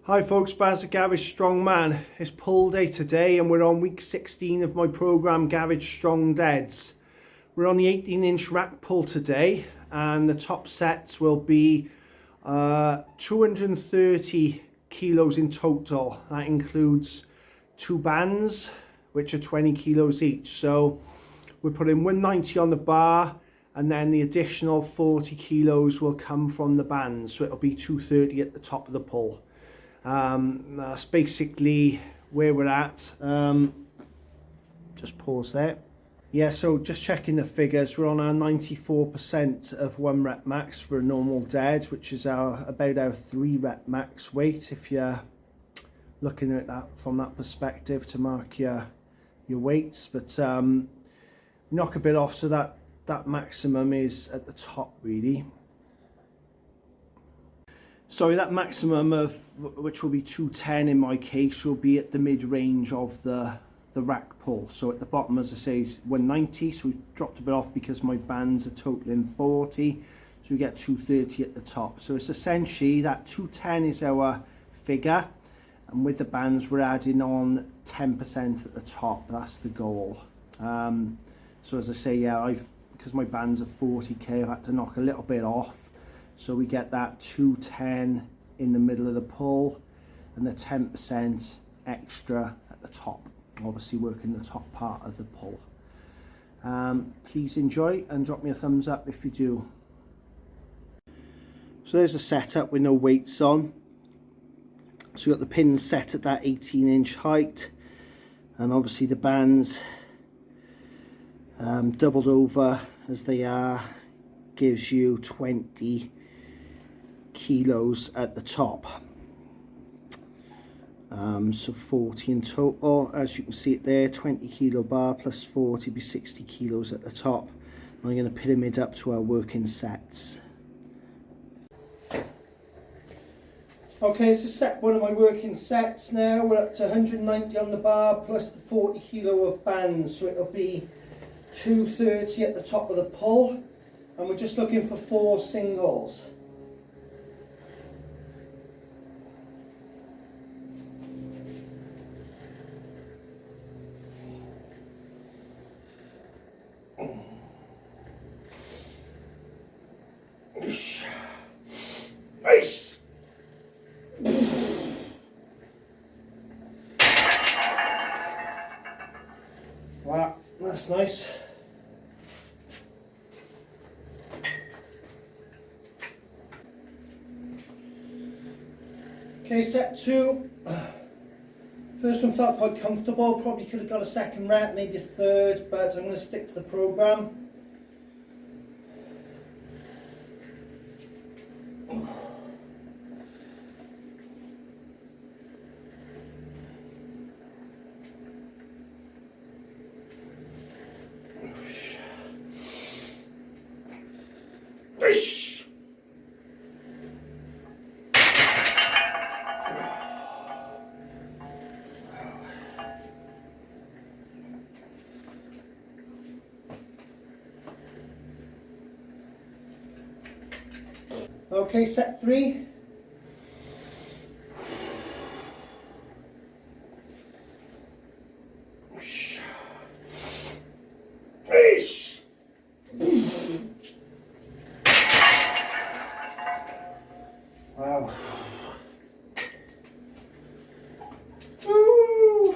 Hi folks, Baz at Garage Strongman. It's pull day today and we're on week 16 of my program Garage Strong Deads. We're on the 18-inch rack pull today and the top sets will be 230 kilos in total. That includes 2 bands which are 20 kilos each. So we're putting 190 on the bar and then the additional 40 kilos will come from the bands. So it'll be 230 at the top of the pull. That's basically where we're at. Just pause there. Yeah, so just checking the figures, we're on our 94% of 1 rep max for a normal dead, which is about our 3 rep max weight if you're looking at that from that perspective to mark your weights. But knock a bit off so that maximum is at the top really. Sorry, that maximum of, which will be 210 in my case, will be at the mid-range of the rack pull. So at the bottom, as I say, is 190, so we dropped a bit off because my bands are totaling 40, so we get 230 at the top. So it's essentially that 210 is our figure, and with the bands we're adding on 10% at the top. That's the goal. So as I say, yeah, because my bands are 40k, I've had to knock a little bit off. So we get that 210 in the middle of the pull and the 10% extra at the top, obviously working the top part of the pull. Please enjoy and drop me a thumbs up if you do. So there's a setup with no weights on. So we've got the pins set at that 18-inch height and obviously the bands doubled over as they are gives you 20 kilos at the top, so 40 in total. As you can see it there, 20 kilo bar plus 40 be 60 kilos at the top. I'm going to pyramid up to our working sets. Okay, so set one of my working sets now. We're up to 190 on the bar plus the 40 kilo of bands, so it'll be 230 at the top of the pull, and we're just looking for 4 singles. Nice. Wow, that's nice. Okay, set 2. First one felt quite comfortable, probably could have got a second rep, maybe a third, but I'm going to stick to the program. Okay, set 3. Wow. Woo.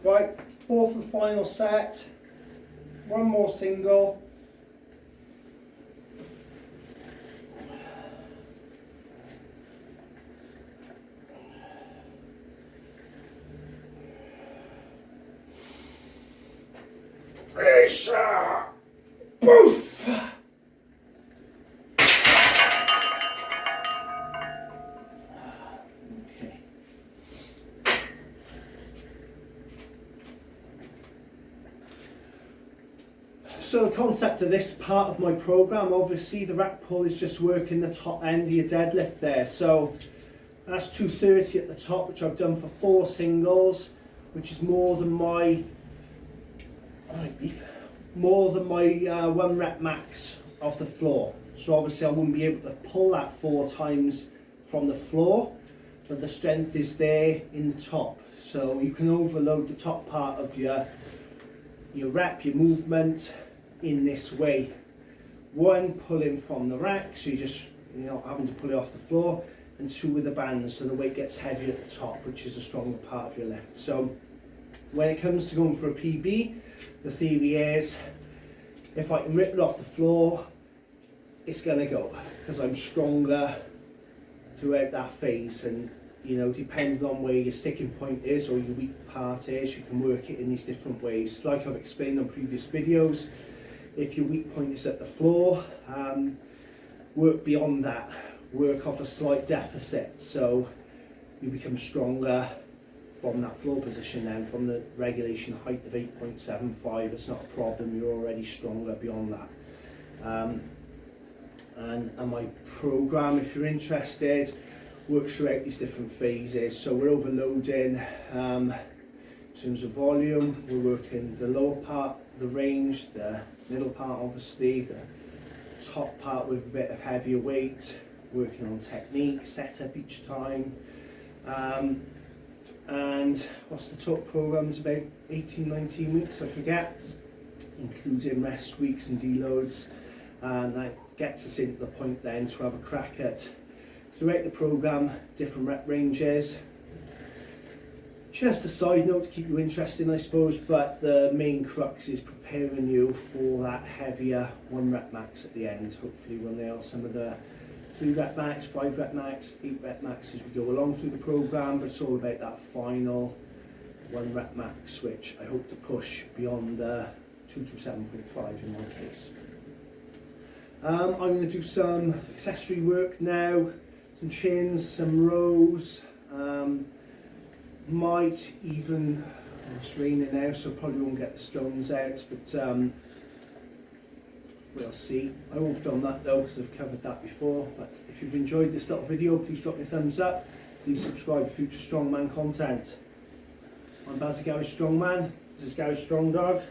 Right, 4 for the final set. 1 more single. Poof! Okay. So the concept of this part of my program, obviously the rack pull is just working the top end of your deadlift there. So that's 230 at the top, which I've done for 4 singles, which is more than my more than my 1 rep max off the floor. So obviously I wouldn't be able to pull that 4 times from the floor, but the strength is there in the top. So you can overload the top part of your rep, your movement in this way. 1, pulling from the rack, so you just having to pull it off the floor, and 2 with the bands, so the weight gets heavier at the top, which is a stronger part of your lift. So when it comes to going for a PB, the theory is if I can rip it off the floor, it's going to go, because I'm stronger throughout that phase. And depending on where your sticking point is or your weak part is, you can work it in these different ways. Like I've explained on previous videos, if your weak point is at the floor, work beyond that, work off a slight deficit, so you become stronger from that floor position. Then from the regulation height of 8.75, it's not a problem, you're already stronger beyond that. And my program, if you're interested, works throughout these different phases. So we're overloading in terms of volume, we're working the lower part, the range, the middle part obviously, the top part with a bit of heavier weight, working on technique, setup each time. And what's the total program? It's about 18-19 weeks, I forget, including rest weeks and deloads. And that gets us into the point then to have a crack at, throughout the program, different rep ranges. Just a side note to keep you interested, I suppose, but the main crux is preparing you for that heavier 1 rep max at the end. Hopefully we'll nail some of the 3 rep max, 5 rep max, 8 rep max as we go along through the program, but it's all about that final 1 rep max, which I hope to push beyond the 227.5 in my case. I'm going to do some accessory work now, some chins, some rows. Might even, it's raining now, so probably won't get the stones out, but we'll see. I won't film that though, because I've covered that before. But if you've enjoyed this little video, please drop me a thumbs up. Please subscribe for future strongman content. I'm Bazzy Garage Strongman. This is Garage Strong Dog.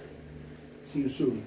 See you soon.